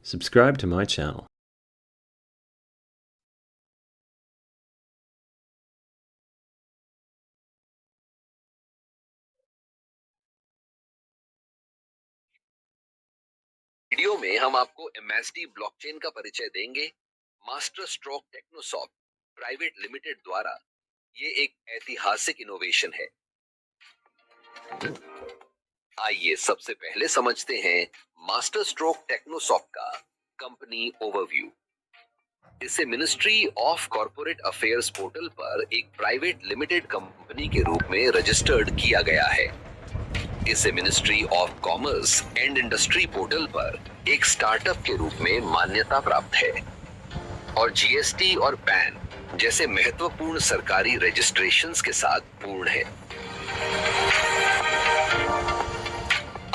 Subscribe to my channel. Video में हम आपको MST ब्लॉकचेन का परिचय देंगे। मास्टर स्ट्रोक टेक्नोसॉफ्ट प्राइवेट लिमिटेड द्वारा ये एक ऐतिहासिक इनोवेशन है। आइए सबसे पहले समझते हैं मास्टर स्ट्रोक टेक्नोसॉफ्ट का कंपनी ओवरव्यू। इसे ministry of corporate affairs portal पर एक प्राइवेट लिमिटेड कंपनी के रूप में रजिस्टर्ड किया गया है। इसे ministry of commerce and industry portal पर एक स्टार्टअप के रूप में मान्यता प्राप्त है और GST और पैन जैसे महत्वपूर्ण सरकारी रजिस्ट्रेशंस के साथ पूर्ण है।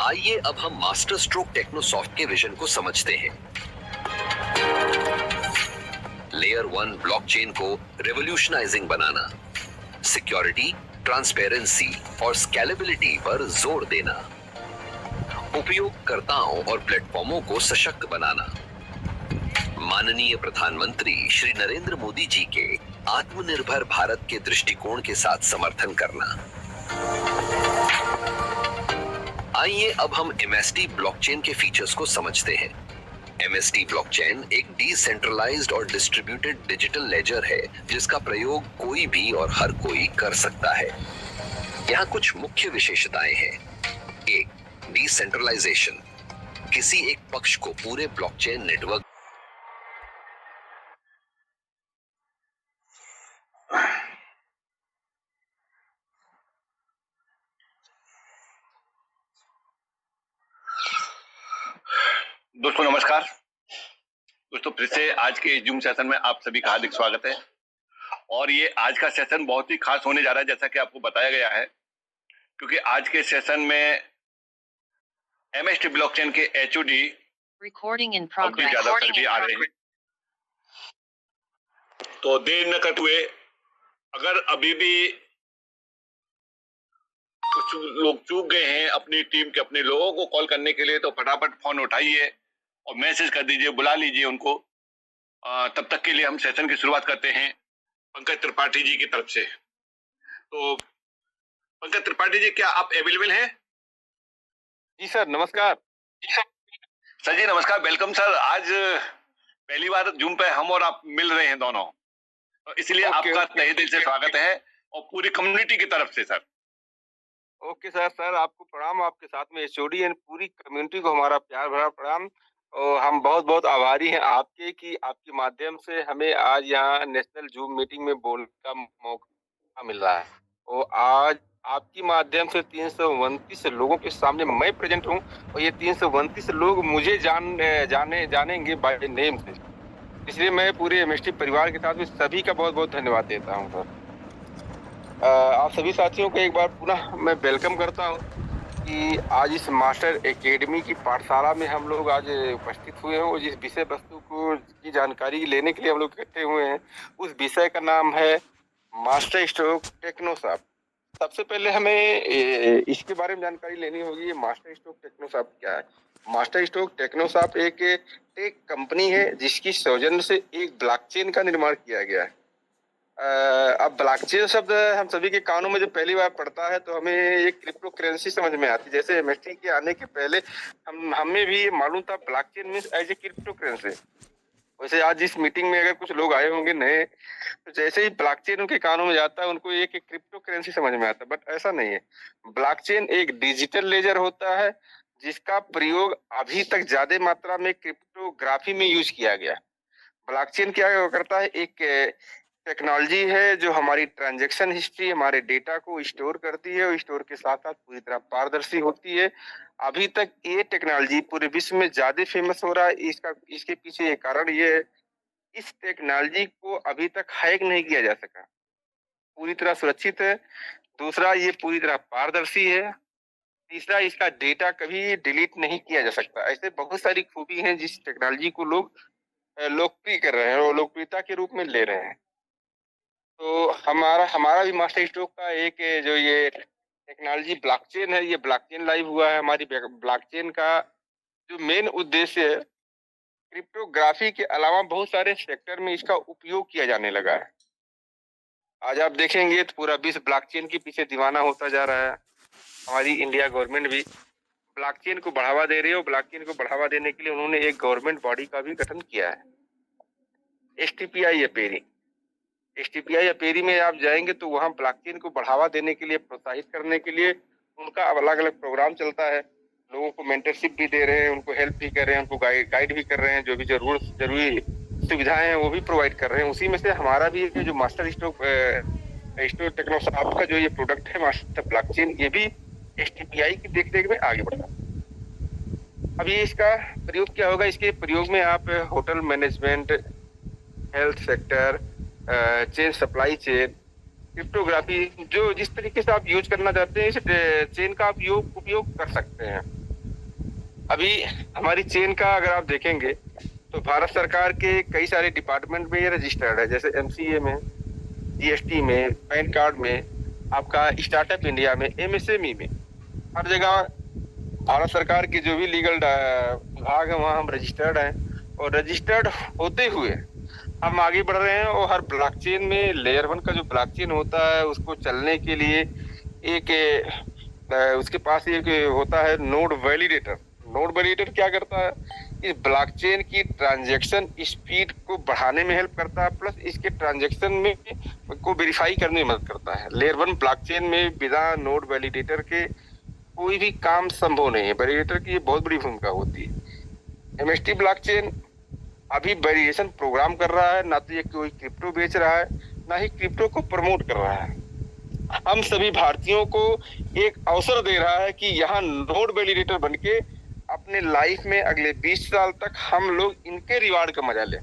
आइए अब हम मास्टर स्ट्रोक टेक्नोसॉफ्ट के विजन को समझते हैं। लेयर 1 ब्लॉकचेन को रेवोल्यूशनाइजिंग बनाना, सिक्योरिटी, ट्रांसपेरेंसी और स्केलेबिलिटी पर जोर देना, उपयोगकर्ताओं और प्लेटफॉर्मों को सशक्त बनाना, माननीय प्रधानमंत्री श्री नरेंद्र मोदी जी के आत्मनिर्भर भारत के दृष्टिकोण के साथ समर्थन करना। आइए अब हम MST ब्लॉकचेन के फीचर्स को समझते हैं। MST ब्लॉकचेन एक डिसेंट्रलाइज्ड और डिस्ट्रीब्यूटेड डिजिटल लेजर है जिसका प्रयोग कोई भी और हर कोई कर सकता है। यहाँ कुछ मुख्य विशेषताएं हैं। एक, डिसेंट्रलाइजेशन। किसी एक पक्ष को पूरे ब्लॉकचेन नेटवर्क दोस्तों नमस्कार। दोस्तों फिर से आज के जूम सेशन में आप सभी का हार्दिक स्वागत है और ये आज का सेशन बहुत ही खास होने जा रहा है जैसा कि आपको बताया गया है, क्योंकि आज के सेशन में MST ब्लॉकचेन के HOD Recording in progress. ज्यादातर भी आ रहे हैं। तो देर न करते हुए, अगर अभी भी कुछ लोग चूक गए हैं अपनी टीम के अपने लोगों को कॉल करने के लिए, तो फटाफट फोन उठाइए और मैसेज कर दीजिए, बुला लीजिए उनको। तब तक के लिए हम सेशन की शुरुआत करते हैं पंकज त्रिपाठी जी की तरफ से। तो पंकज त्रिपाठी जी, क्या आप अवेलेबल हैं? जी सर, नमस्कार। सर जी नमस्कार, वेलकम सर। आज पहली बार जूम पे हम और आप मिल रहे हैं दोनों, तो इसलिए आपका तहे दिल से स्वागत है और पूरी कम्युनिटी की तरफ से सर। Okay sir. सर आपको प्रणाम, आपके साथ में HOD एंड पूरी कम्युनिटी को हमारा प्यार भरा प्रणाम। और हम बहुत बहुत आभारी हैं आपके कि आपके माध्यम से हमें आज यहाँ नेशनल जूम मीटिंग में बोलने का मौका मिल रहा है। और आज आपकी माध्यम से 329 लोगों के सामने मैं प्रेजेंट हूँ और ये 329 लोग मुझे जानेंगे बाय नेम से। इसलिए मैं पूरे MST परिवार के साथ में सभी का बहुत बहुत धन्यवाद देता हूँ सर। आप सभी साथियों को एक बार पुनः मैं वेलकम करता हूं कि आज इस मास्टर एकेडमी की पाठशाला में हम लोग आज उपस्थित हुए हैं और जिस विषय वस्तु को की जानकारी लेने के लिए हम लोग इकट्ठे हुए हैं, उस विषय का नाम है मास्टर स्ट्रोक टेक्नोसॉफ्ट। सबसे पहले हमें इसके बारे में जानकारी लेनी होगी। मास्टर स्ट्रोक टेक्नोसॉफ्ट क्या है? मास्टर स्ट्रोक टेक्नोसॉफ्ट एक टेक कंपनी है जिसकी सौजन्य से एक ब्लॉकचेन का निर्माण किया गया है। अब ब्लॉकचेन शब्द हम सभी के कानों में जब पहली बार पड़ता है तो हमें एक क्रिप्टो करेंसी समझ में आती है। जैसे MST के आने के पहले हमें भी मालूम था blockchain means as a crypto currency. वैसे आज इस मीटिंग में अगर कुछ लोग आए होंगे नए, तो जैसे ही ब्लॉकचेन उनके कानों में जाता है उनको एक क्रिप्टो करेंसी समझ में आता है, बट ऐसा नहीं है। ब्लॉकचेन एक डिजिटल लेजर होता है जिसका प्रयोग अभी तक ज्यादा मात्रा में क्रिप्टोग्राफी में यूज किया गया। ब्लॉकचेन क्या करता है? एक टेक्नोलॉजी है जो हमारी ट्रांजैक्शन हिस्ट्री, हमारे डेटा को स्टोर करती है और स्टोर के साथ साथ पूरी तरह पारदर्शी होती है। अभी तक ये टेक्नोलॉजी पूरे विश्व में ज्यादा फेमस हो रहा है। इसके पीछे एक कारण ये है, इस टेक्नोलॉजी को अभी तक हैक नहीं किया जा सका, पूरी तरह सुरक्षित है। दूसरा, ये पूरी तरह पारदर्शी है। तीसरा, इसका डेटा कभी डिलीट नहीं किया जा सकता। ऐसे बहुत सारी खूबी हैं जिस टेक्नोलॉजी को लोग लोकप्रिय कर रहे हैं और लोकप्रियता के रूप में ले रहे हैं। तो हमारा भी मास्टर स्ट्रोक का एक जो ये टेक्नोलॉजी ब्लॉकचेन है, ये ब्लॉकचेन लाइव हुआ है। हमारी ब्लॉकचेन का जो मेन उद्देश्य है क्रिप्टोग्राफी के अलावा बहुत सारे सेक्टर में इसका उपयोग किया जाने लगा है। आज आप देखेंगे तो पूरा विश्व ब्लॉकचेन के पीछे दीवाना होता जा रहा है। हमारी इंडिया गवर्नमेंट भी ब्लॉकचेन को बढ़ावा दे रही है और ब्लॉकचेन को बढ़ावा देने के लिए उन्होंने एक गवर्नमेंट बॉडी का भी गठन किया है, एसटीपीआई अपेरी। एसटीपीआई अपेरी में आप जाएंगे तो वहाँ ब्लॉकचेन को बढ़ावा देने के लिए, प्रोत्साहित करने के लिए उनका अलग अलग प्रोग्राम चलता है। लोगों को मेंटरशिप भी दे रहे हैं, उनको हेल्प भी कर रहे हैं, उनको गाइड भी कर रहे हैं, जो भी जरूरी सुविधाएं हैं वो भी प्रोवाइड कर रहे हैं। उसी में से हमारा भी जो मास्टर स्ट्रोक टेक्नोसॉफ्ट का जो ये प्रोडक्ट है मास्टर ब्लॉकचेन, ये भी एसटीपीआई की देख में आगे बढ़ा। अभी इसका प्रयोग क्या होगा? इसके प्रयोग में आप hotel management, health sector, chain, supply chain, cryptography, जो जिस तरीके से आप यूज करना चाहते हैं इस चेन का आप उपयोग कर सकते हैं। अभी हमारी चेन का अगर आप देखेंगे तो भारत सरकार के कई सारे डिपार्टमेंट में ये रजिस्टर्ड है, जैसे एमसीए में, जीएसटी में, पैन कार्ड में, आपका स्टार्टअप इंडिया में, एमएसएमई में, हर जगह भारत सरकार के जो भी लीगल विभाग है वहाँ हम रजिस्टर्ड हैं। और रजिस्टर्ड होते हुए हम आगे बढ़ रहे हैं और हर ब्लॉकचेन में लेयर 1 का जो ब्लॉकचेन होता है उसको चलने के लिए उसके पास एक होता है नोड वैलिडेटर। नोड वैलिडेटर क्या करता है? इस ब्लॉकचेन की ट्रांजैक्शन स्पीड को बढ़ाने में हेल्प करता है, प्लस इसके ट्रांजैक्शन में को वेरीफाई करने में मदद करता है। लेयर 1 ब्लॉकचेन में बिना नोड वैलिडेटर के कोई भी काम संभव नहीं है। वैलिडेटर की बहुत बड़ी भूमिका होती है। एमएसटी ब्लॉकचेन अभी वेरिएशन प्रोग्राम कर रहा है, ना तो ये कोई क्रिप्टो बेच रहा है, ना ही क्रिप्टो को प्रमोट कर रहा है। हम सभी भारतीयों को एक अवसर दे रहा है कि यहाँ नोड वैलिडेटर बनके अपने लाइफ में अगले 20 साल तक हम लोग इनके रिवार्ड का मजा लें।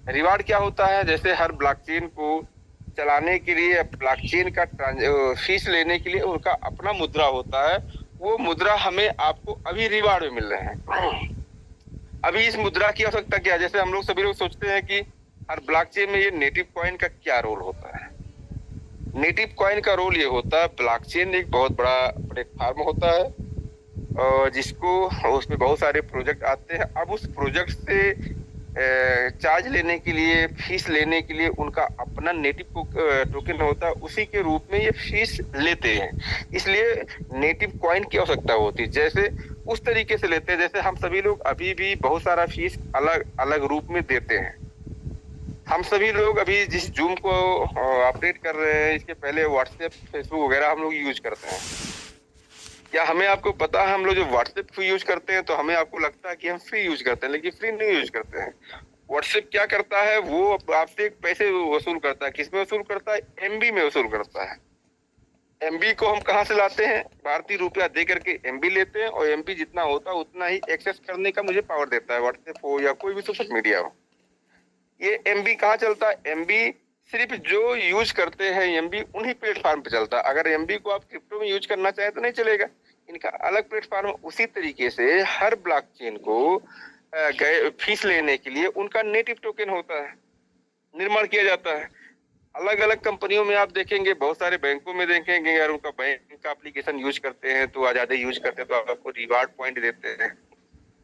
रिवार्ड क्या होता है? जैसे हर ब्लॉकचेन को चलाने के लिए, ब्लॉकचेन का फीस लेने के लिए उनका अपना मुद्रा होता है। वो मुद्रा हमें आपको अभी रिवार्ड में मिल रहे हैं। अभी इस मुद्रा की आवश्यकता क्या है? जैसे हम लोग सभी लोग सोचते हैं कि हर ब्लॉकचेन में ये नेटिव कॉइन का क्या रोल होता है। नेटिव कॉइन का रोल ये होता है, ब्लॉकचेन एक बहुत बड़ा प्लेटफार्म होता है और जिसको उसमें बहुत सारे प्रोजेक्ट आते हैं। अब उस प्रोजेक्ट से चार्ज लेने के लिए, फीस लेने के लिए उनका अपना नेटिव टोकन होता है, उसी के रूप में ये फीस लेते हैं। इसलिए नेटिव कॉइन की आवश्यकता होती है। जैसे उस तरीके से लेते हैं जैसे हम सभी लोग अभी भी बहुत सारा फीस अलग अलग रूप में देते हैं। हम सभी लोग अभी जिस जूम को अपडेट कर रहे हैं, इसके पहले व्हाट्सएप, फेसबुक वगैरह हम लोग यूज करते हैं। क्या हमें आपको पता है, हम लोग जो व्हाट्सएप को यूज करते हैं तो हमें आपको लगता है कि हम फ्री यूज करते हैं, लेकिन फ्री नहीं यूज करते हैं। व्हाट्सएप क्या करता है? वो आपसे पैसे वसूल करता है। किसमें वसूल करता है? एमबी में वसूल करता है। एमबी को हम कहाँ से लाते हैं? भारतीय रुपया दे करके एमबी लेते हैं और एमबी जितना होता है उतना ही एक्सेस करने का मुझे पावर देता है, व्हाट्सएप हो या कोई भी सोशल मीडिया हो। ये एमबी कहाँ चलता है? एमबी सिर्फ जो यूज करते हैं एमबी उन्हीं प्लेटफॉर्म पे चलता है। अगर एमबी को आप क्रिप्टो में यूज करना चाहें तो नहीं चलेगा, इनका अलग प्लेटफॉर्म। उसी तरीके से हर ब्लॉकचेन को फीस लेने के लिए उनका नेटिव टोकन होता है, निर्माण किया जाता है। अलग अलग कंपनियों में आप देखेंगे, बहुत सारे बैंकों में देखेंगे, अगर उनका बैंक का एप्लीकेशन यूज करते हैं तो ज्यादा यूज करते हैं तो आपको रिवार्ड पॉइंट देते हैं।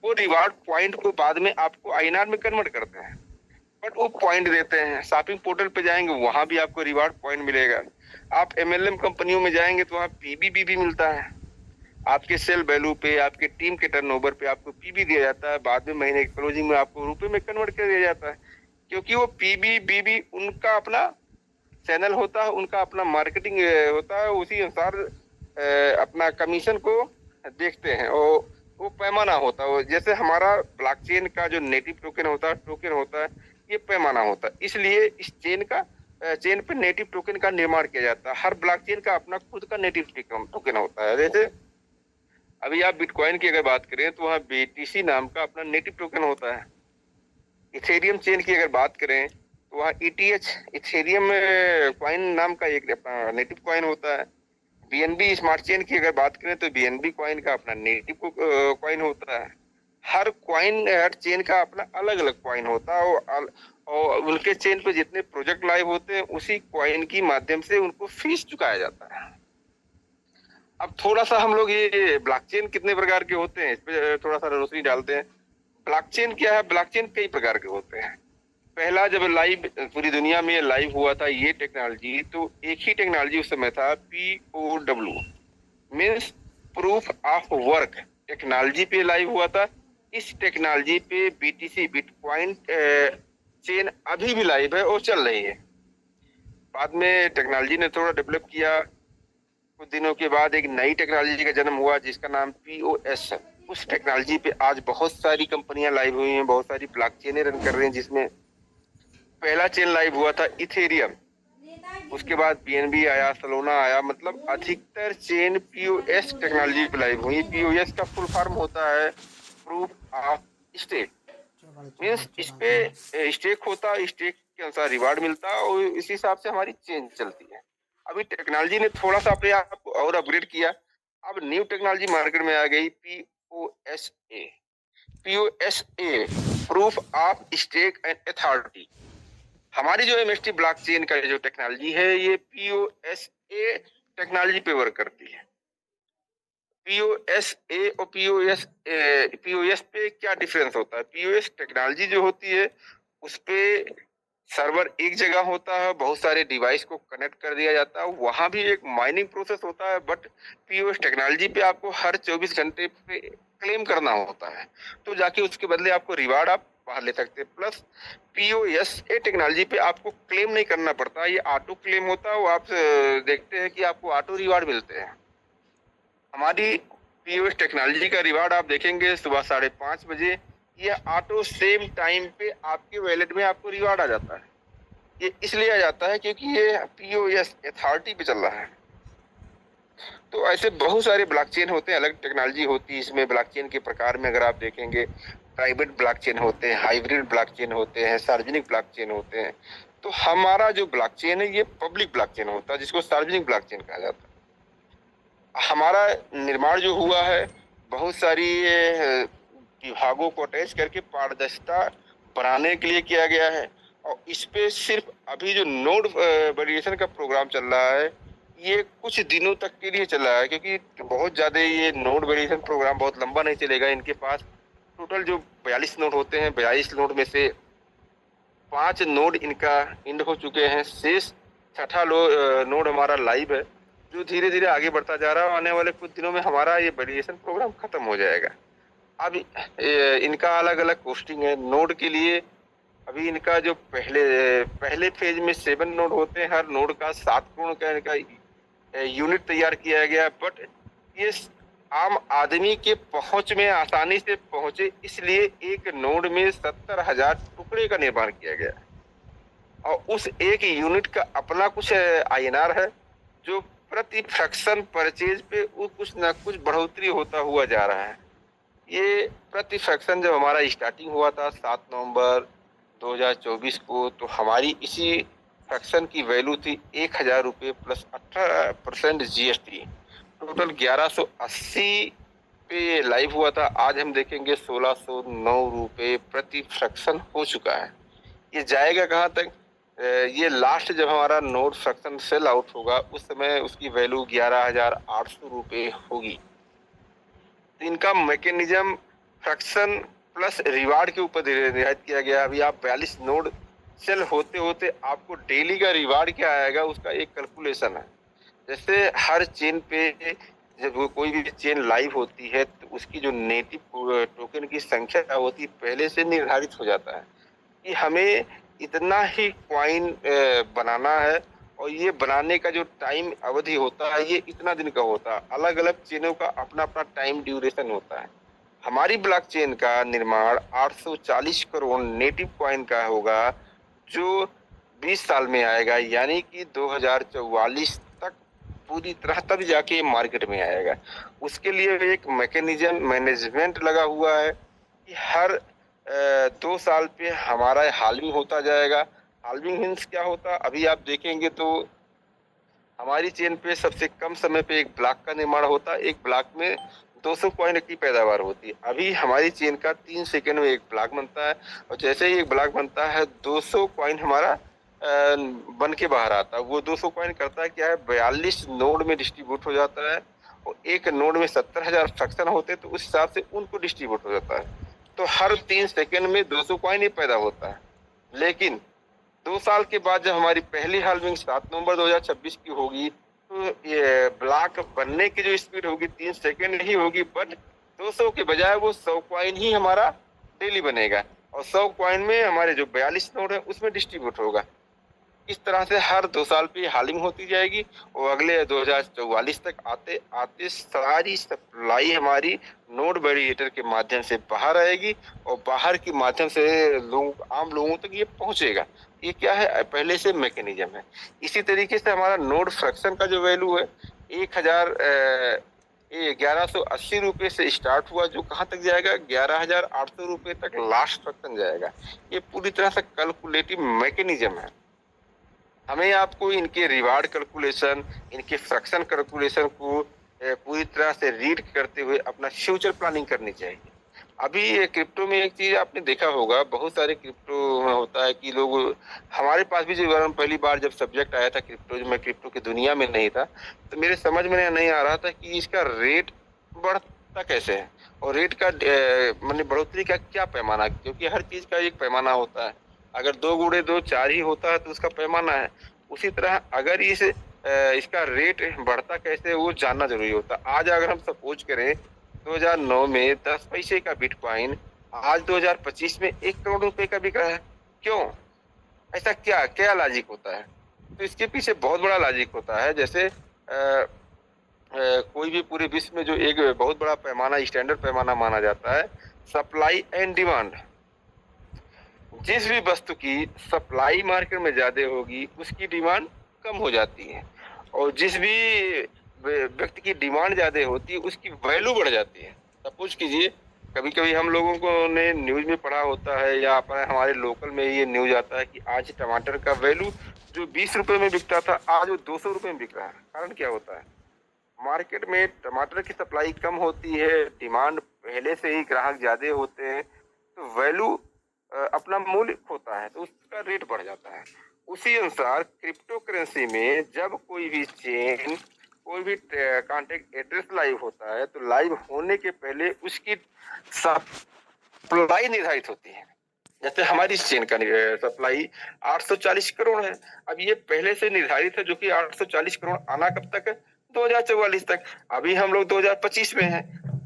वो रिवार्ड पॉइंट को बाद में आपको आईएनआर में कन्वर्ट करते हैं, बट वो पॉइंट देते हैं। शॉपिंग पोर्टल पे जाएंगे वहां भी आपको रिवार्ड पॉइंट मिलेगा। आप एमएलएम कंपनियों में जाएंगे तो वहाँ पीबी भी मिलता है। आपके सेल वैल्यू पे, आपके टीम के टर्नओवर पे आपको पीबी दिया जाता है। बाद में महीने की क्लोजिंग में आपको रुपए में कन्वर्ट कर दिया जाता है, क्योंकि वो पीबी बीबी उनका अपना चैनल होता है, उनका अपना मार्केटिंग होता है। उसी अनुसार अपना कमीशन को देखते हैं और वो पैमाना होता है। जैसे हमारा ब्लॉकचेन का जो नेटिव टोकन होता है, ये पैमाना होता है। इसलिए इस चेन पे नेटिव टोकन का निर्माण किया जाता है। हर ब्लॉकचेन का अपना खुद का नेटिव टोकन होता है। जैसे अभी आप बिटकॉइन की अगर बात करें तो वहाँ बीटीसी नाम का अपना नेटिव टोकन होता है। इथेरियम चेन की अगर बात करें तो वहाँ ईटीएच, इथेरियम कॉइन नाम का एक अपना नेटिव कॉइन होता है। बीएनबी स्मार्ट चेन की अगर बात करें तो बीएनबी कॉइन का अपना नेटिव कॉइन होता है। हर कॉइन, हर चेन का अपना अलग अलग कॉइन होता है और उनके चेन पे जितने प्रोजेक्ट लाइव होते हैं उसी कॉइन की माध्यम से उनको फीस चुकाया जाता है। अब थोड़ा सा हम लोग ये ब्लॉकचेन कितने प्रकार के होते हैं इस पे थोड़ा सा रोशनी डालते हैं। ब्लॉकचेन क्या है? ब्लॉकचेन कई प्रकार के होते हैं। पहला जब लाइव पूरी दुनिया में लाइव हुआ था ये टेक्नोलॉजी, तो एक ही टेक्नोलॉजी उस समय था, POW means proof of work technology पे लाइव हुआ था। इस टेक्नोलॉजी पे BTC बिटकॉइन चेन अभी भी लाइव है और चल रही है। बाद में टेक्नोलॉजी ने थोड़ा डेवलप किया। कुछ दिनों के बाद एक नई टेक्नोलॉजी का जन्म हुआ जिसका नाम POS है। उस टेक्नोलॉजी पे आज बहुत सारी कंपनियां लाइव हुई हैं, बहुत सारी ब्लॉकचेनें रन कर रही हैं, जिसमें पहला चेन लाइव हुआ था इथेरियम। उसके बाद BNB आया, सोलोना आया, मतलब अधिकतर चेन POS टेक्नोलॉजी पे लाइव हुई। POS का फुल फॉर्म होता है प्रूफ ऑफ स्टेक। मीन्स इस पे स्टेक होता, स्टेक के अनुसार रिवार्ड मिलता और इसी हिसाब से हमारी चेन चलती है। अभी टेक्नोलॉजी ने थोड़ा सा अपने आप को और अपग्रेड किया। अब न्यू टेक्नोलॉजी मार्केट में आ गई, POSA। POSA proof of stake and authority. हमारी जो MST ब्लॉकचेन का जो टेक्नोलॉजी है ये POSA टेक्नोलॉजी पे वर्क करती है। POSA और POS पे क्या डिफरेंस होता है? POS टेक्नोलॉजी जो होती है उस पे सर्वर एक जगह होता है, बहुत सारे डिवाइस को कनेक्ट कर दिया जाता है, वहां भी एक माइनिंग प्रोसेस होता है। बट POS टेक्नोलॉजी पे आपको हर 24 घंटे पे क्लेम करना होता है, तो जाके उसके बदले आपको रिवार्ड आप बाहर ले सकते हैं। प्लस POSA टेक्नोलॉजी पे आपको क्लेम नहीं करना पड़ता, ये ऑटो क्लेम होता है। वो आप देखते हैं कि आपको ऑटो रिवार्ड मिलते हैं। हमारी POS टेक्नोलॉजी का रिवार्ड आप देखेंगे सुबह 5:30 बजे, ये ऑटो सेम टाइम पे आपके वॉलेट में आपको रिवार्ड आ जाता है। ये इसलिए आ जाता है क्योंकि ये POS अथॉरिटी पे चल रहा है। तो ऐसे बहुत सारे ब्लॉकचेन होते हैं, अलग टेक्नोलॉजी होती है इसमें। ब्लॉकचेन के प्रकार में अगर आप देखेंगे, प्राइवेट ब्लॉकचेन होते हैं, हाइब्रिड ब्लॉकचेन होते हैं, सार्वजनिक ब्लॉकचेन होते हैं। तो हमारा जो ब्लॉकचेन है ये पब्लिक ब्लॉकचेन होता है, जिसको सार्वजनिक ब्लॉकचेन कहा जाता है। हमारा निर्माण जो हुआ है बहुत सारी विभागों को अटैच करके पारदर्शिता बनाने के लिए किया गया है। और इस पे सिर्फ अभी जो नोड वेरिएशन का प्रोग्राम चल रहा है ये कुछ दिनों तक के लिए चल रहा है, क्योंकि बहुत ज्यादा ये नोड वेरिएशन प्रोग्राम बहुत लंबा नहीं चलेगा। इनके पास टोटल जो 42 नोड होते हैं, 42 नोड में से 5 नोड इनका एंड हो चुके हैं। शेष छठा नोड हमारा लाइव है, जो धीरे धीरे आगे बढ़ता जा रहा है। आने वाले कुछ दिनों में हमारा ये वेरिएशन प्रोग्राम खत्म हो जाएगा। अब इनका अलग अलग कोस्टिंग है नोड के लिए। अभी इनका जो पहले फेज में 7 नोड होते हैं, हर नोड का 7 करोड़ का इनका यूनिट तैयार किया गया। बट ये आम आदमी के पहुंच में आसानी से पहुंचे, इसलिए एक नोड में 70,000 टुकड़े का निर्माण किया गया। और उस एक यूनिट का अपना कुछ INR है, जो प्रति फ्रैक्शन परचेज पे वो कुछ ना कुछ बढ़ोतरी होता हुआ जा रहा है। ये प्रति फ्रैक्शन जब हमारा स्टार्टिंग हुआ था 7 नवंबर 2024 को, तो हमारी इसी फ्रैक्शन की वैल्यू थी 1,000 रुपये प्लस 18% GST, टोटल 1180 पे लाइव हुआ था। आज हम देखेंगे 1609 रुपये प्रति फ्रैक्शन हो चुका है। ये जाएगा कहाँ तक? ये लास्ट जब हमारा नोड फ्रैक्शन सेल आउट होगा उस समय उसकी वैल्यू 11,800 रुपये होगी। तो इनका मैकेनिज्म फ्रैक्शन प्लस रिवार्ड के ऊपर निर्धारित किया गया। अभी आप 42 नोड सेल होते होते आपको डेली का रिवार्ड क्या आएगा उसका एक कैलकुलेशन है। जैसे हर चेन पे जब कोई भी चेन लाइव होती है तो उसकी जो नेटिव टोकन की संख्या होती है पहले से निर्धारित हो जाता है कि हमें इतना ही कॉइन बनाना है, और ये बनाने का जो टाइम अवधि होता है ये इतना दिन का होता है। अलग अलग चेनों का अपना अपना टाइम ड्यूरेशन होता है। हमारी ब्लॉकचेन का निर्माण 840 करोड़ नेटिव कॉइन का होगा, जो 20 साल में आएगा, यानी कि 2044 तक पूरी तरह तब जाके मार्केट में आएगा। उसके लिए एक मैकेनिज्म मैनेजमेंट लगा हुआ है कि हर 2 साल पे हमारा हाल्विंग होता जाएगा। हाल्विंग मीन्स क्या होता? अभी आप देखेंगे तो हमारी चेन पे सबसे कम समय पे एक ब्लॉक का निर्माण होता है। एक ब्लॉक में 200 कॉइन की पैदावार होती है। अभी हमारी चेन का 3 सेकंड में एक ब्लॉक बनता है, और जैसे ही एक ब्लॉक बनता है 200 कॉइन हमारा बन के बाहर आता है। वो 200 कॉइन करता है क्या है, 42 नोड में डिस्ट्रीब्यूट हो जाता है, और एक नोड में 70,000 फ्रैक्शन होते हैं, तो उस हिसाब से उनको डिस्ट्रीब्यूट हो जाता है। तो हर 3 सेकंड में 200 कॉइन ही पैदा होता है। लेकिन 2 साल के बाद जब हमारी पहली हाल्विंग 7 नवंबर 2026 की होगी, तो ये ब्लॉक बनने की जो स्पीड होगी 3 सेकंड ही होगी, बट 200 के बजाय वो 100 कॉइन ही हमारा डेली बनेगा और 100 कॉइन में हमारे जो 42 नोड है उसमें डिस्ट्रीब्यूट होगा। इस तरह से हर 2 साल पे हालिंग होती जाएगी और अगले 2044 तक आते आते सारी सप्लाई हमारी नोड वेरिएटर के माध्यम से बाहर आएगी और बाहर के माध्यम से आम लोगों तक ये पहुंचेगा। ये क्या है, पहले से मैकेनिज्म है। इसी तरीके से हमारा नोड फ्रैक्शन का जो वैल्यू है 1180 रुपये से स्टार्ट हुआ, जो कहाँ तक जाएगा 11,800 रुपये तक लास्ट फ्रैक्शन जाएगा। ये पूरी तरह से कैलकुलेटिव मैकेनिज्म है। हमें आपको इनके रिवार्ड कैलकुलेशन, इनके फ्रैक्शन कैलकुलेशन को पूरी तरह से रीड करते हुए अपना फ्यूचर प्लानिंग करनी चाहिए। अभी ये क्रिप्टो में एक चीज आपने देखा होगा, बहुत सारे क्रिप्टो में होता है कि लोग, हमारे पास भी जो पहली बार जब सब्जेक्ट आया था क्रिप्टो, जब मैं क्रिप्टो की दुनिया में नहीं था, तो मेरे समझ में नहीं आ रहा था कि इसका रेट बढ़ता कैसे है और रेट का मतलब बढ़ोतरी का क्या पैमाना, क्योंकि हर चीज का एक पैमाना होता है। अगर 2 गुणे 2 4 ही होता है तो उसका पैमाना है। उसी तरह अगर इसका रेट बढ़ता कैसे वो जानना जरूरी होता है। आज अगर हम सपोज करें 2009 में 10 पैसे का बिटकॉइन आज 2025 में 1 करोड़ रुपए का बिक रहा है। क्यों? ऐसा क्या क्या लॉजिक होता है? तो इसके पीछे बहुत बड़ा लॉजिक होता है। जैसे कोई भी पूरे विश्व में जो एक बहुत बड़ा पैमाना, स्टैंडर्ड पैमाना माना जाता है, सप्लाई एंड डिमांड। जिस भी वस्तु की सप्लाई मार्केट में ज्यादा होगी उसकी डिमांड कम हो जाती है और जिस भी व्यक्ति की डिमांड ज्यादा होती है उसकी वैल्यू बढ़ जाती है। सपोज कीजिए, कभी कभी हम लोगों को ने न्यूज में पढ़ा होता है या अपने हमारे लोकल में ये न्यूज आता है कि आज टमाटर का वैल्यू जो 20 रुपए में बिकता था आज वो 200 रुपए में बिक रहा है। कारण क्या होता है? मार्केट में टमाटर की सप्लाई कम होती है, डिमांड पहले से ही ग्राहक ज्यादा होते हैं, तो वैल्यू अपना मूल्य होता है तो उसका रेट बढ़ जाता है। उसी अनुसार क्रिप्टो करेंसी में जब कोई भी चेन, कोई भी कॉन्टेक्ट एड्रेस लाइव होता है तो लाइव होने के पहले उसकी सप्लाई निर्धारित होती है। जैसे हमारी चेन का सप्लाई 840 करोड़ है। अब ये पहले से निर्धारित है, जो कि 840 करोड़ आना कब तक है? 2044 तक। अभी हम लोग 2025 में हैं।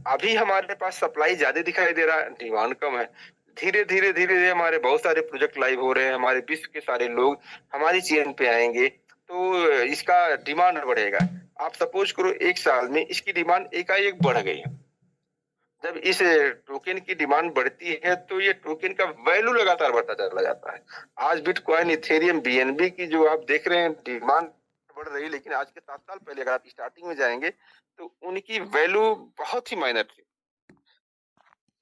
अभी हमारे पास सप्लाई ज्यादा दिखाई दे रहा है, डिमांड कम है। धीरे धीरे धीरे धीरे हमारे बहुत सारे प्रोजेक्ट लाइव हो रहे हैं, हमारे विश्व के सारे लोग हमारी चेन पे आएंगे तो इसका डिमांड बढ़ेगा। आप सपोज करो 1 साल में इसकी डिमांड एकाएक बढ़ गई। जब इस टोकन की डिमांड बढ़ती है तो ये टोकन का वैल्यू लगातार बढ़ता चला जाता है। आज बिटकॉइन, इथेरियम, बीएनबी की जो आप देख रहे हैं डिमांड बढ़ रही है, लेकिन आज के 7 साल पहले अगर आप स्टार्टिंग में जाएंगे तो उनकी वैल्यू बहुत ही माइनर थी।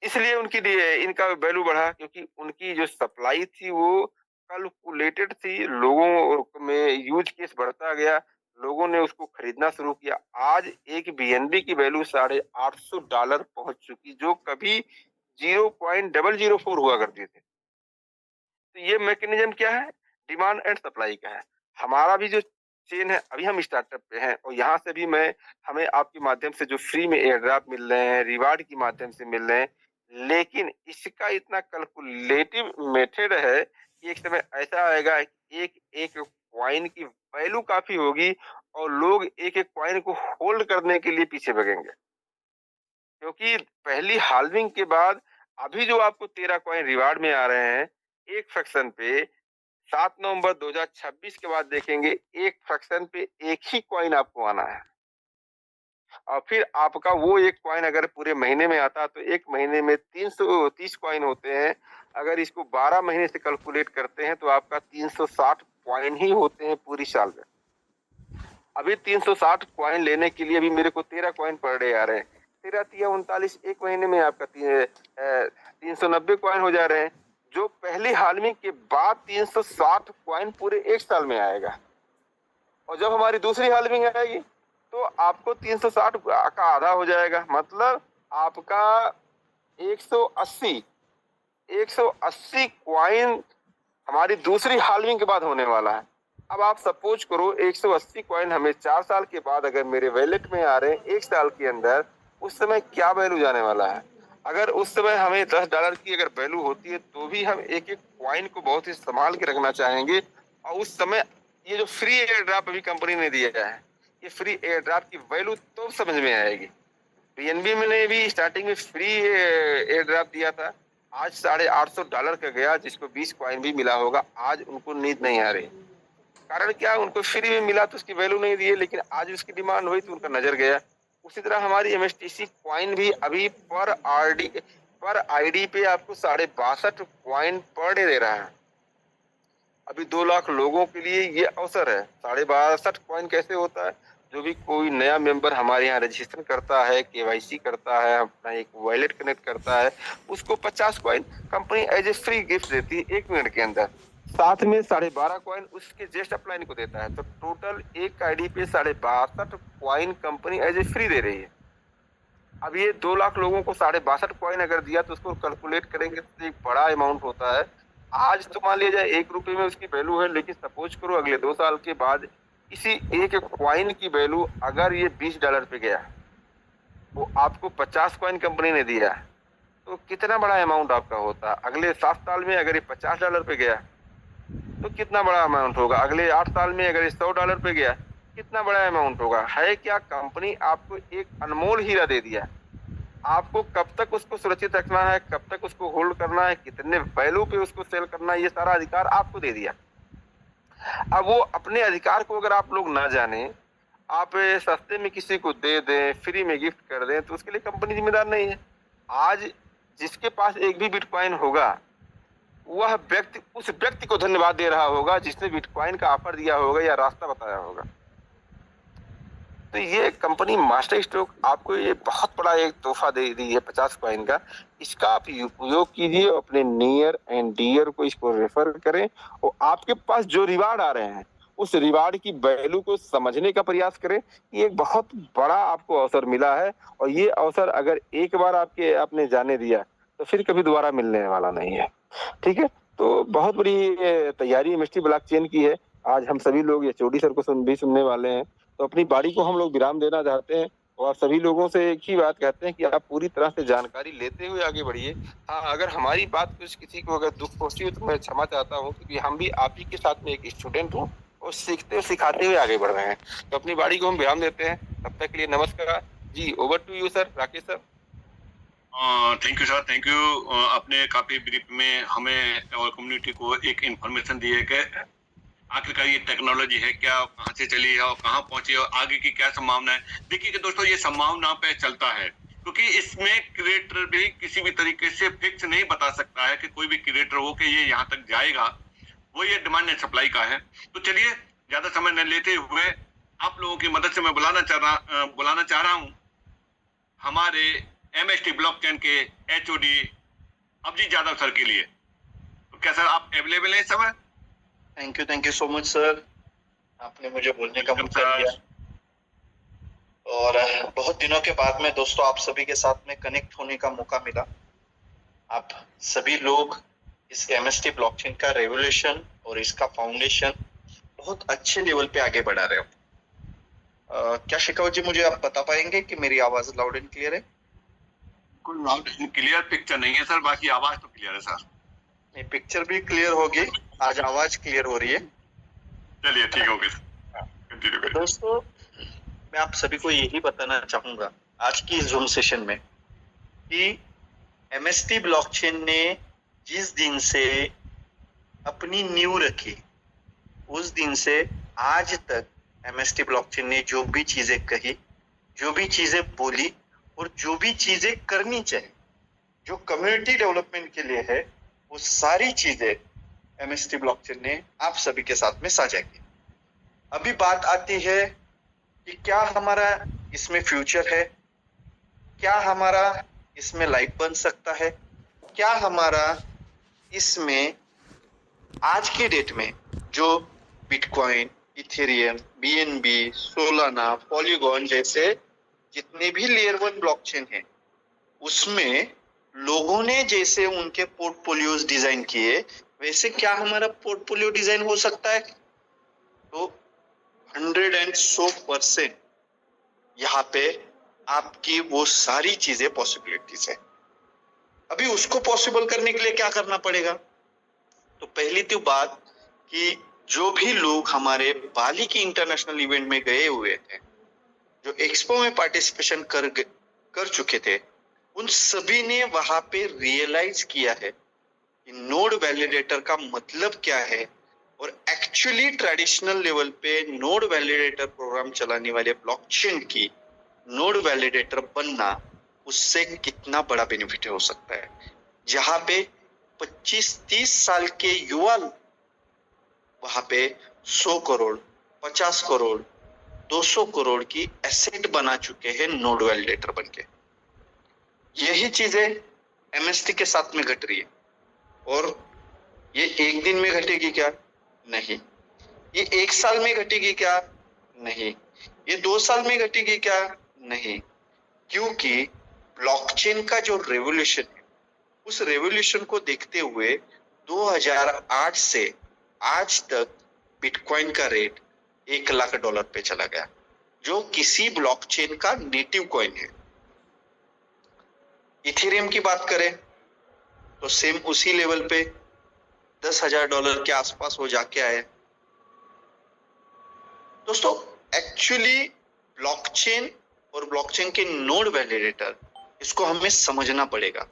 इसलिए इनका वैल्यू बढ़ा क्योंकि उनकी जो सप्लाई थी वो कैलकुलेटेड थी, लोगों में यूज केस बढ़ता गया, लोगों ने उसको खरीदना शुरू किया। आज एक बीएनबी की वैल्यू $850 पहुंच चुकी, जो कभी 0.004 हुआ करती थी। तो ये मैकेनिज्म क्या है? डिमांड एंड सप्लाई का है। हमारा भी जो चेन है, अभी हम स्टार्टअप पे हैं और यहाँ से भी हमें आपके माध्यम से जो फ्री में एयर ड्रॉप मिल रहे हैं, रिवार्ड के माध्यम से मिल रहे हैं, लेकिन इसका इतना कैलकुलेटिव मेथड है कि एक समय ऐसा आएगा कि एक एक कॉइन की वैल्यू काफी होगी और लोग एक एक कॉइन को होल्ड करने के लिए पीछे भगेंगे, क्योंकि पहली हाल्विंग के बाद अभी जो आपको 13 कॉइन रिवार्ड में आ रहे हैं एक फ्रैक्शन पे, 7 नवंबर 2026 के बाद देखेंगे एक फ्रैक्शन पे एक ही कॉइन आपको आना है और फिर आपका वो एक कॉइन अगर पूरे महीने में आता तो एक महीने में 330 कॉइन होते हैं। अगर इसको 12 महीने से कैलकुलेट करते हैं तो आपका 360 कॉइन ही होते हैं पूरी साल में। अभी 360 कॉइन लेने के लिए अभी मेरे को 13 कॉइन पर डे आ रहे हैं। 13 तिया 39, एक महीने में आपका 390 कॉइन हो जा रहे हैं, जो पहली हाल्विंग के बाद 360 कॉइन पूरे एक साल में आएगा। और जब हमारी दूसरी हाल्विंग आएगी तो आपको 360 का आधा हो जाएगा, मतलब आपका 180 कॉइन हमारी दूसरी हाल्विंग के बाद होने वाला है। अब आप सपोज करो 180 कॉइन हमें 4 साल के बाद अगर मेरे वैलेट में आ रहे हैं एक साल के अंदर, उस समय क्या वैल्यू जाने वाला है? अगर उस समय हमें $10 की अगर वैल्यू होती है तो भी हम एक एक कॉइन को बहुत ही संभाल के रखना चाहेंगे। और उस समय ये जो फ्री एयर ड्राफ्ट अभी कंपनी ने दिया है, ये फ्री एयर ड्राफ्ट की वैल्यू तो समझ में आएगी। पीएनबी ने भी स्टार्टिंग में फ्री एयर ड्राफ्ट दिया था, आज $850 का गया, जिसको 20 कॉइन भी मिला होगा, आज उनको नींद नहीं आ रही। कारण क्या, उनको फ्री में मिला तो उसकी वैल्यू नहीं दी है, लेकिन आज उसकी डिमांड हुई तो उनका नजर गया। उसी तरह हमारी एमएसटीसी कॉइन भी अभी पर आईडी पे आपको 62.5 कॉइन पर डे दे रहा है। अभी 2 लाख लोगों के लिए ये अवसर है। 62.5 कॉइन कैसे होता है? जो भी कोई नया मेंबर हमारे यहाँ रजिस्ट्रेशन करता है, केवाईसी करता है, अपना एक वॉलेट कनेक्ट करता है, उसको 50 coin company as a free gift देती है 1 मिनट के अंदर। साथ में 12.5 कॉइन उसके जेस्ट अपलाइन को देता है। तो टोटल एक आईडी पे 62.5 coin company as a free दे रही है। अब ये 2 लाख लोगों को 62.5 कॉइन अगर दिया तो उसको कैलकुलेट करेंगे तो एक बड़ा अमाउंट होता है। आज तो मान लिया जाए ₹1 में उसकी वैल्यू है, लेकिन सपोज करो अगले 2 साल के बाद इसी एक कॉइन की वैल्यू अगर ये $20 पे गया, तो आपको 50 कॉइन कंपनी ने दिया, तो कितना बड़ा अमाउंट आपका होता। अगले 7 साल में अगर ये $50 पे गया तो कितना बड़ा अमाउंट होगा। अगले 8 साल में अगर ये $100 पे गया, कितना बड़ा अमाउंट होगा। है क्या, कंपनी आपको एक अनमोल हीरा दे दिया। आपको कब तक उसको सुरक्षित रखना है, कब तक उसको होल्ड करना है, कितने वैल्यू पे उसको सेल करना है, ये सारा अधिकार आपको दे दिया। अब वो अपने अधिकार को अगर आप लोग ना जाने, आप सस्ते में किसी को दे दें, फ्री में गिफ्ट कर दें, तो उसके लिए कंपनी जिम्मेदार नहीं है। आज जिसके पास एक भी बिटकॉइन होगा, वह व्यक्ति उस व्यक्ति को धन्यवाद दे रहा होगा जिसने बिटकॉइन का ऑफर दिया होगा या रास्ता बताया होगा। तो ये कंपनी मास्टर स्ट्रोक आपको ये बहुत बड़ा एक तोहफा दे दी है 50 कॉइन का। इसका आप उपयोग कीजिए, अपने नियर एंड डियर को इसको रेफर करें, और आपके पास जो रिवार्ड आ रहे हैं उस रिवार्ड की वैल्यू को समझने का प्रयास करें कि एक बहुत बड़ा आपको अवसर मिला है, और ये अवसर अगर एक बार आपने जाने दिया तो फिर कभी दोबारा मिलने वाला नहीं है। ठीक है, तो बहुत बड़ी तैयारी एमएसटी ब्लॉकचेन की है। आज हम सभी लोग एचओडी सर को सुनने वाले हैं, तो अपनी बारी को हम लोग विराम देना चाहते हैं, और सभी लोगों से एक ही बात कहते हैं कि आप पूरी तरह से जानकारी लेते हुए आगे बढ़िए। हाँ, अगर हमारी बात कुछ किसी को अगर दुख पहुंची हो तो मैं क्षमा चाहता हूँ, क्योंकि हम भी आप ही के साथ में एक स्टूडेंट हूँ और सीखते और सिखाते हुए आगे बढ़ रहे हैं। तो अपनी बारी को हम विराम देते हैं। तब तक के लिए नमस्कार जी। Over to you sir, Rakesh sir. Thank you sir, thank you. आपने काफी ब्रीफ में हमें और कम्युनिटी को एक इंफॉर्मेशन दी है कि आखिरकार ये टेक्नोलॉजी है क्या, कहाँ से चली है और कहाँ पहुंची है और आगे की क्या संभावना है। देखिए कि दोस्तों ये संभावना पे चलता है, क्योंकि इसमें क्रिएटर भी किसी भी तरीके से फिक्स नहीं बता सकता है कि कोई भी क्रिएटर हो कि ये यहाँ तक जाएगा। वो ये डिमांड एंड सप्लाई का है। तो चलिए ज्यादा समय न लेते हुए आप लोगों की मदद से मैं बुलाना चाह रहा हूँ हमारे एमएसटी ब्लॉकचेन के एचओडी अभिजीत यादव सर के लिए। तो क्या सर आप अवेलेबल हैं इस समय? Thank you so much sir, आपने मुझे बोलने का मौका दिया। और बहुत दिनों के बाद में दोस्तों आप सभी के साथ में कनेक्ट होने का मौका मिला। आप सभी लोग इस एमएसटी ब्लॉकचेन का रेवोल्यूशन और इसका फाउंडेशन बहुत अच्छे लेवल पे आगे बढ़ा रहे हो। क्या शेखावत जी मुझे आप बता पाएंगे कि मेरी आवाज लाउड एंड क्लियर है? कोई लाउड एंड क्लियर पिक्चर नहीं है सर, बाकी आवाज तो क्लियर है सर। नहीं, पिक्चर भी क्लियर होगी, आज आवाज क्लियर हो रही है। चलिए ठीक हो गया। कंटिन्यू करिए। दोस्तों मैं आप सभी को यही बताना चाहूंगा आज की जूम सेशन में कि एमएसटी ब्लॉकचेन ने जिस दिन से अपनी नींव रखी उस दिन से आज तक एमएसटी ब्लॉकचेन ने जो भी चीजें कही, जो भी चीजें बोली और जो भी चीजें करनी चाहिए, जो कम्युनिटी डेवलपमेंट के लिए है, वो सारी चीजें एमएसटी ब्लॉकचेन ने आप सभी के साथ में साझा की। अभी बात आती है कि क्या हमारा इसमें फ्यूचर है, क्या हमारा इसमें लाइफ बन सकता है, क्या हमारा इसमें आज के डेट में जो bitcoin, Ethereum, BNB, Solana, polygon जैसे जितने भी लेयर 1 ब्लॉकचेन है उसमें लोगों ने जैसे उनके पोर्टफोलियोज डिजाइन किए वैसे क्या हमारा पोर्टफोलियो डिजाइन हो सकता है? तो 100% यहाँ पे आपकी वो सारी चीजें पॉसिबिलिटीज है। अभी उसको पॉसिबल करने के लिए क्या करना पड़ेगा? तो पहली तो बात कि जो भी लोग हमारे बाली की इंटरनेशनल इवेंट में गए हुए थे, जो एक्सपो में पार्टिसिपेशन कर चुके थे, उन सभी ने वहां पे रियलाइज किया है कि नोड वैलिडेटर का मतलब क्या है और एक्चुअली ट्रेडिशनल लेवल पे नोड वैलिडेटर प्रोग्राम चलाने वाले ब्लॉकचेन की नोड वैलिडेटर बनना, उससे कितना बड़ा बेनिफिट हो सकता है। जहां पे 25-30 साल के युवा वहां पे 100 करोड़, 50 करोड़, 200 करोड़ की एसेट बना चुके हैं नोड वैलिडेटर बनके। यही चीजें एमएसटी के साथ में घट रही है और ये एक दिन में घटेगी क्या? नहीं। ये 1 साल में घटेगी क्या? नहीं। ये 2 साल में घटेगी क्या? नहीं। क्योंकि ब्लॉकचेन का जो रेवोल्यूशन है, उस रेवोल्यूशन को देखते हुए 2008 से आज तक बिटकॉइन का रेट $1 लाख पे चला गया, जो किसी ब्लॉकचेन का नेटिव कॉइन है। इथेरियम की बात करें तो सेम उसी लेवल पे $10,000 के आसपास वो जाके आए। दोस्तों, एक्चुअली ब्लॉकचेन और ब्लॉकचेन के नोड वैलिडेटर, इसको हमें समझना पड़ेगा,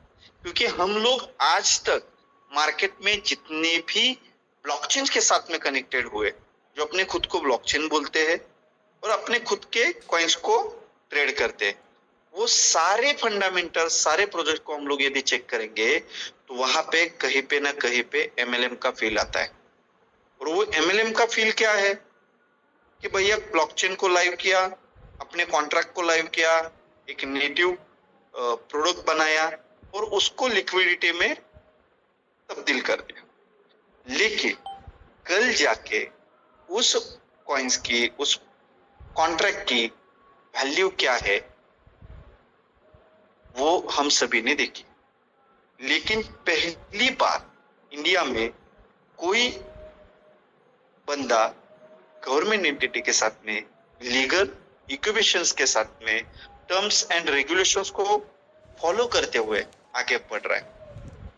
क्योंकि हम लोग आज तक मार्केट में जितने भी ब्लॉकचेन के साथ में कनेक्टेड हुए, जो अपने खुद को ब्लॉकचेन बोलते हैं और अपने खुद के कॉइन्स को ट्रेड करते हैं, वो सारे फंडामेंटल, सारे प्रोजेक्ट को हम लोग यदि चेक करेंगे तो वहां पे कहीं पे ना कहीं पे एमएलएम का फील आता है। और वो एमएलएम का फील क्या है कि भैया ब्लॉकचेन को लाइव किया, अपने कॉन्ट्रैक्ट को लाइव किया, एक नेटिव प्रोडक्ट बनाया और उसको लिक्विडिटी में तब्दील कर दिया। लेकिन कल जाके उस कॉइन्स की, उस कॉन्ट्रैक्ट की वैल्यू क्या है, वो हम सभी ने देखी। लेकिन पहली बार इंडिया में कोई बंदा गवर्नमेंट एंटिटी के साथ में, लीगल इक्विबेशंस के साथ में, टर्म्स एंड रेगुलेशंस को फॉलो करते हुए आगे बढ़ रहा है।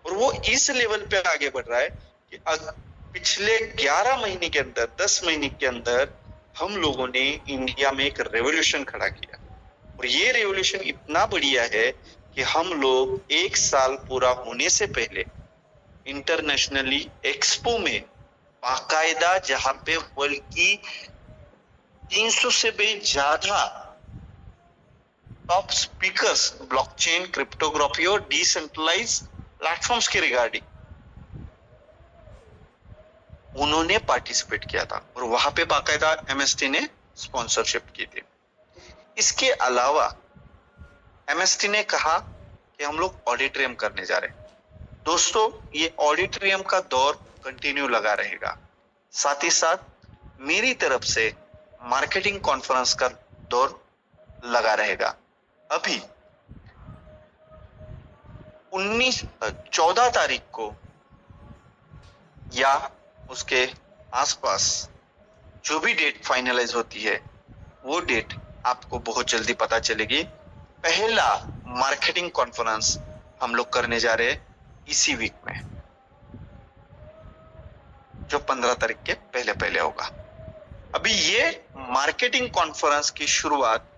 और वो इस लेवल पे आगे बढ़ रहा है कि पिछले 11 महीने के अंदर, 10 महीने के अंदर हम लोगों ने इंडिया में एक रेवोल्यूशन खड़ा किया। और ये रेवोल्यूशन इतना बढ़िया है कि हम लोग 1 साल पूरा होने से पहले इंटरनेशनली एक्सपो में बाकायदा, जहां पे वर्ल्ड की 300 से भी ज्यादा टॉप स्पीकर्स ब्लॉकचेन, क्रिप्टोग्राफी और डिसेंट्रलाइज प्लेटफॉर्म्स के रिगार्डिंग उन्होंने पार्टिसिपेट किया था और वहां पे बाकायदा एमएसटी ने स्पॉन्सरशिप की थी। इसके अलावा एमएसटी ने कहा कि हम लोग ऑडिटोरियम करने जा रहे हैं। दोस्तों, ये ऑडिटोरियम का दौर कंटिन्यू लगा रहेगा। साथ ही साथ मेरी तरफ से मार्केटिंग कॉन्फ्रेंस का दौर लगा रहेगा। अभी 14 तारीख को या उसके आसपास जो भी डेट फाइनलाइज होती है, वो डेट आपको बहुत जल्दी पता चलेगी। पहला मार्केटिंग कॉन्फ्रेंस हम लोग करने जा रहे हैं इसी वीक में, जो 15 तारीख के पहले पहले होगा। अभी ये मार्केटिंग कॉन्फ्रेंस की शुरुआत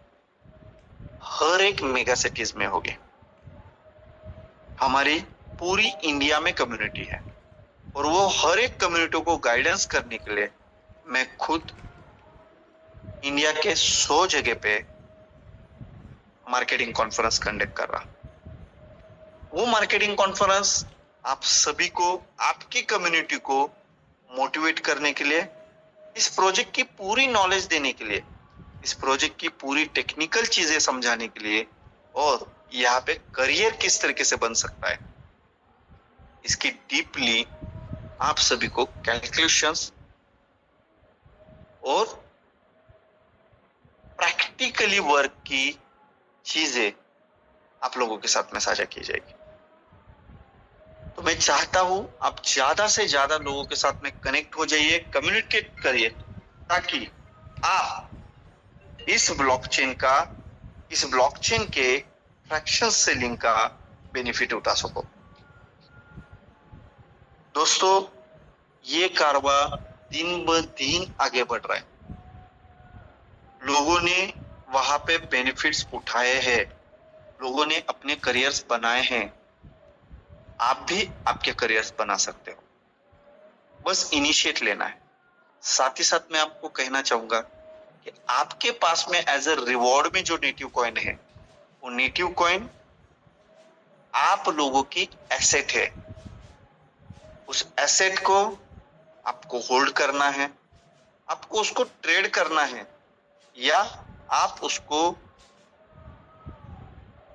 हर एक मेगा सिटीज में होगी। हमारी पूरी इंडिया में कम्युनिटी है और वो हर एक कम्युनिटी को गाइडेंस करने के लिए मैं खुद इंडिया के 100 जगह पे मार्केटिंग कॉन्फ्रेंस कंडक्ट कर रहा। वो मार्केटिंग कॉन्फ्रेंस आप सभी को, आपकी कम्युनिटी को मोटिवेट करने के लिए, इस प्रोजेक्ट की पूरी नॉलेज देने के लिए, इस प्रोजेक्ट की पूरी टेक्निकल चीजें समझाने के लिए और यहाँ पे करियर किस तरीके से बन सकता है, इसकी डीपली आप सभी को कैलकुलेशंस और प्रैक्टिकली वर्क की चीजें आप लोगों के साथ में साझा की जाएगी। तो मैं चाहता हूं आप ज्यादा से ज्यादा लोगों के साथ में कनेक्ट हो जाइए, कम्युनिकेट करिए, ताकि आप इस ब्लॉकचेन के फ्रैक्शन सेलिंग का बेनिफिट उठा सको। दोस्तों, ये कारोबार दिन ब दिन आगे बढ़ रहा है। लोगों ने वहां पे बेनिफिट्स उठाए हैं, लोगों ने अपने करियर्स बनाए हैं। आप भी आपके करियर्स बना सकते हो, बस इनिशिएट लेना है। साथ ही साथ मैं आपको कहना चाहूंगा कि आपके पास में एज अ रिवॉर्ड में जो नेटिव कॉइन है, वो नेटिव कॉइन आप लोगों की एसेट है। उस एसेट को आपको होल्ड करना है, आपको उसको ट्रेड करना है, या आप उसको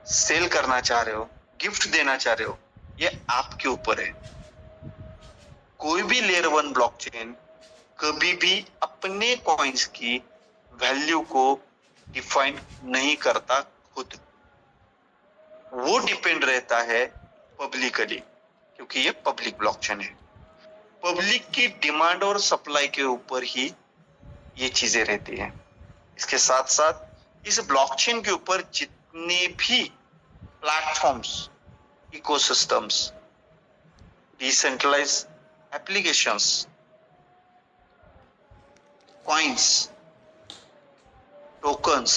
सेल करना चाह रहे हो, गिफ्ट देना चाह रहे हो, ये आपके ऊपर है। कोई भी लेयर 1 ब्लॉकचेन कभी भी अपने कॉइन्स की वैल्यू को डिफाइन नहीं करता खुद, वो डिपेंड रहता है पब्लिकली, क्योंकि ये पब्लिक ब्लॉकचेन है। पब्लिक की डिमांड और सप्लाई के ऊपर ही ये चीजें रहती हैं। इसके साथ साथ इस ब्लॉकचेन के ऊपर जितने भी platforms, ecosystems, decentralise applications, coins, tokens,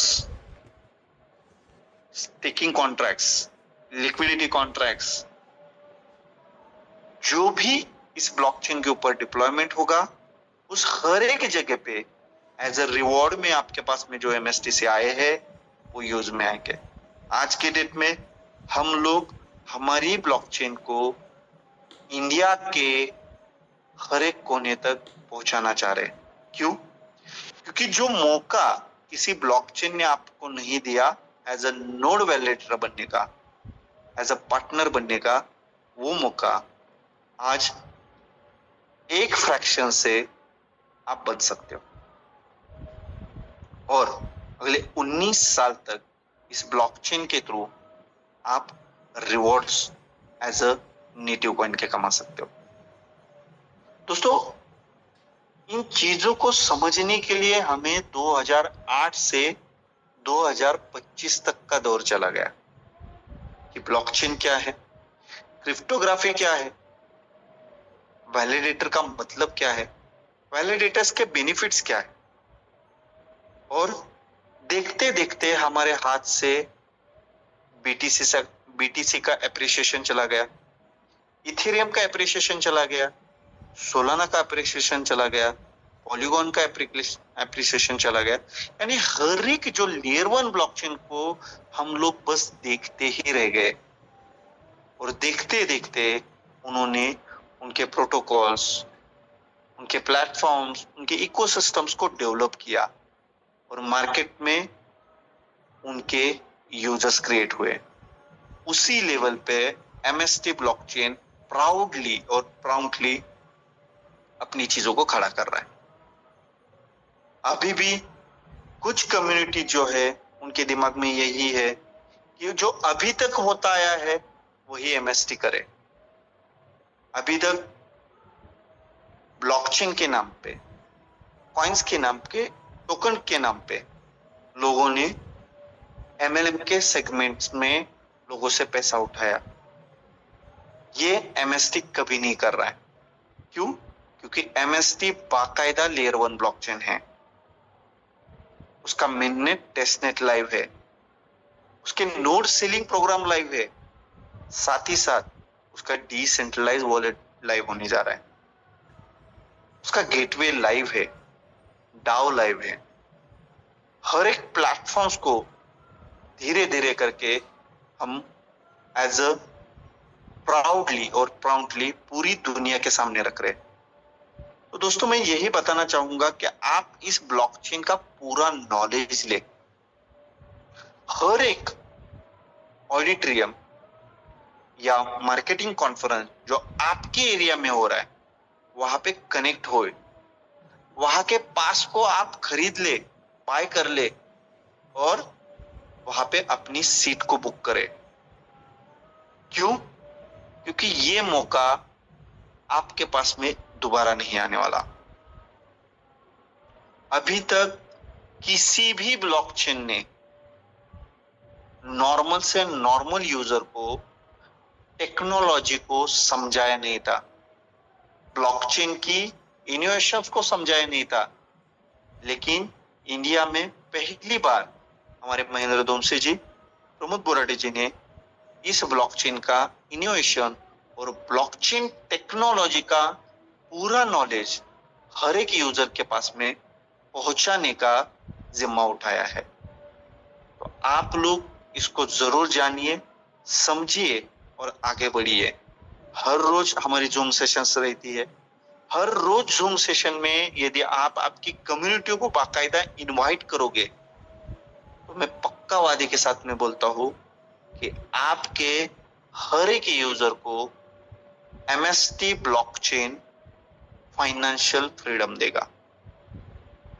staking contracts, liquidity contracts, जो भी इस ब्लॉकचेन के ऊपर डिप्लॉयमेंट होगा, उस हर एक जगह पे एज अ रिवॉर्ड में आपके पास में जो MSTC आए हैं वो यूज में आएंगे। आज के डेट में हम लोग हमारी ब्लॉकचेन को इंडिया के हर एक कोने तक पहुंचाना चाह रहे हैं। क्यों? क्योंकि जो मौका किसी ब्लॉकचेन ने आपको नहीं दिया एज अ नोड वैलिडेटर बनने का, एज अ पार्टनर बनने का, वो मौका आज एक फ्रैक्शन से आप बन सकते हो। और अगले 19 साल तक इस ब्लॉकचेन के थ्रू आप rewards as a native coin के कमा सकते हो। दोस्तों, इन चीजों को समझने के लिए हमें 2008 से 2025 तक का दौर चला गया कि ब्लॉकचेन क्या है, क्रिप्टोग्राफी क्या है, वैलिडेटर का मतलब क्या है, वैलिडेटर्स के बेनिफिट्स क्या है। और देखते देखते हमारे हाथ से बीटीसी का एप्रिसिएशन चला गया, इथेरियम का एप्रिसिएशन चला गया, सोलाना का एप्रिसिएशन चला गया, पॉलीगॉन का एप्रिसिएशन चला गया। यानी हर एक जो लेयर 1 ब्लॉकचेन को हम लोग बस देखते ही रह गए, और देखते देखते उन्होंने उनके प्रोटोकॉल्स, उनके प्लेटफॉर्म्स, उनके इकोसिस्टम्स को डेवलप किया, और मार्केट में उनके यूजर्स क्रिएट हुए। उसी लेवल पे MST ब्लॉकचेन प्राउडली और प्राउडली अपनी चीजों को खड़ा कर रहा है। अभी भी कुछ कम्युनिटी जो है उनके दिमाग में यही है कि जो अभी तक होता आया है वही MST करे। अभी तक ब्लॉकचेन के नाम पे, कॉइन्स के नाम पे, टोकन के नाम पे लोगों ने MLM के सेगमेंट्स में लोगों से पैसा उठाया। ये MST कभी नहीं कर रहा है। क्यों? क्योंकि MST बाकायदा लेयर 1 ब्लॉकचेन है, उसका मेननेट टेस्टनेट लाइव है, उसके नोड सीलिंग प्रोग्राम लाइव है, साथ ही साथ उसका डिसेंट्रलाइज वॉलेट लाइव होने जा रहा है, उसका गेटवे लाइव है, डाओ लाइव है। हर एक प्लेटफॉर्म्स को धीरे धीरे करके हम एज अ प्राउडली और प्राउडली पूरी दुनिया के सामने रख रहे हैं। तो दोस्तों, मैं यही बताना चाहूंगा कि आप इस ब्लॉकचेन का पूरा नॉलेज ले। हर एक ऑडिटोरियम या मार्केटिंग कॉन्फ्रेंस जो आपके एरिया में हो रहा है वहां पे कनेक्ट होए, वहां के पास को आप खरीद ले, बाय कर ले, और वहां पे अपनी सीट को बुक करे। क्यों? क्योंकि ये मौका आपके पास में दोबारा नहीं आने वाला। अभी तक किसी भी ब्लॉकचेन ने नॉर्मल से नॉर्मल यूजर को टेक्नोलॉजी को समझाया नहीं था, ब्लॉकचेन की इनोवेशन को समझाया नहीं था। लेकिन इंडिया में पहली बार हमारे महेंद्र दोमसे जी, प्रमोद बोराटे जी ने इस ब्लॉकचेन का इनोवेशन और ब्लॉकचेन टेक्नोलॉजी का पूरा नॉलेज हर एक यूजर के पास में पहुंचाने का जिम्मा उठाया है। तो आप लोग इसको जरूर जानिए, समझिए और आगे बढ़िए। हर रोज हमारी जूम सेशंस रहती है। हर रोज जूम सेशन में यदि आप आपकी कम्युनिटी को बाकायदा इनवाइट करोगे तो मैं पक्का वादे के साथ में बोलता हूं कि आपके हर एक यूजर को एमएसटी ब्लॉकचेन फाइनेंशियल फ्रीडम देगा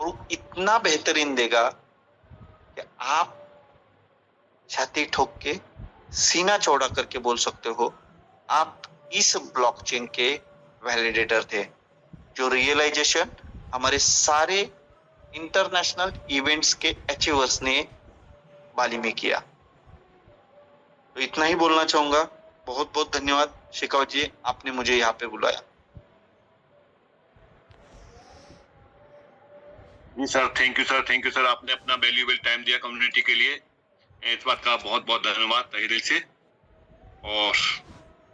और इतना बेहतरीन देगा कि आप छाती ठोक के सीना चौड़ा करके बोल सकते हो आप इस ब्लॉकचेन के वैलिडेटर थे, जो रियलाइजेशन हमारे सारे इंटरनेशनल इवेंट्स के अचीवर्स ने बाली में किया। तो इतना ही बोलना चाहूंगा। बहुत बहुत धन्यवाद शेखावत जी, आपने मुझे यहाँ पे बुलाया। जी सर, थैंक यू सर, आपने अपना वैल्यूएबल टाइम दिया कम्युनिटी के लिए, इस बात का बहुत बहुत धन्यवाद तहे दिल से। और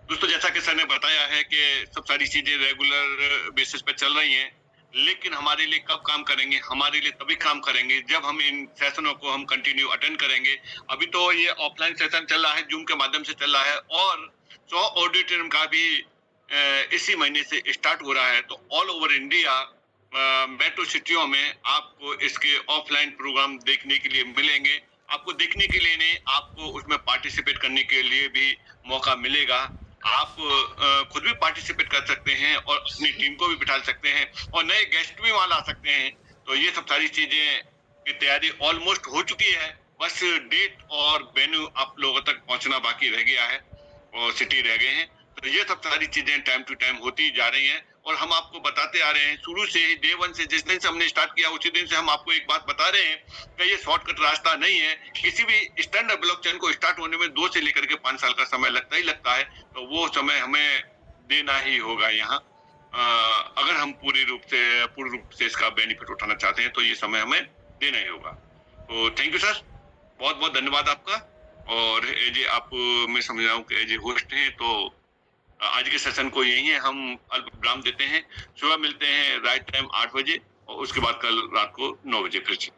दोस्तों, जैसा कि सर ने बताया है कि सब सारी चीजें रेगुलर बेसिस पे चल रही हैं, लेकिन हमारे लिए कब काम करेंगे? हमारे लिए तभी काम करेंगे जब हम इन सेशनों को हम कंटिन्यू अटेंड करेंगे। अभी तो ये ऑफलाइन सेशन चल रहा है, जूम के माध्यम से चल रहा है, और 100 ऑडिटोरियम का भी इसी महीने से स्टार्ट हो रहा है। तो ऑल ओवर इंडिया मेट्रो सिटियों में आपको इसके ऑफलाइन प्रोग्राम देखने के लिए मिलेंगे। आपको देखने के लिए नहीं, आपको उसमें पार्टिसिपेट करने के लिए भी मौका मिलेगा। आप खुद भी पार्टिसिपेट कर सकते हैं और अपनी टीम को भी बिठा सकते हैं और नए गेस्ट भी वहां ला सकते हैं। तो ये सब सारी चीजें की तैयारी ऑलमोस्ट हो चुकी है, बस डेट और वेन्यू आप लोगों तक पहुंचना बाकी रह गया है और सिटी रह गए हैं। तो ये सब सारी चीजें टाइम टू टाइम होती जा रही हैं और हम आपको बताते आ रहे हैं शुरू से ही, डे 1 से, जिस दिन से हमने स्टार्ट किया उसी दिन से हम आपको एक बात बता रहे हैं कि ये शॉर्टकट रास्ता नहीं है। किसी भी स्टैंडर्ड ब्लॉकचेन को स्टार्ट होने में 2 से लेकर के 5 साल का समय लगता ही लगता है। तो वो समय हमें देना ही होगा यहाँ, अगर हम पूर्ण रूप से इसका बेनिफिट उठाना चाहते हैं तो ये समय हमें देना ही होगा। तो थैंक यू सर, बहुत बहुत धन्यवाद आपका। और एज ए आप, मैं समझ रहा हूँ कि एज ए होस्ट हैं, तो आज के सेशन को यही है हम अल्प विराम देते हैं। सुबह मिलते हैं राइट टाइम 8 बजे और उसके बाद कल रात को 9 बजे फिर से।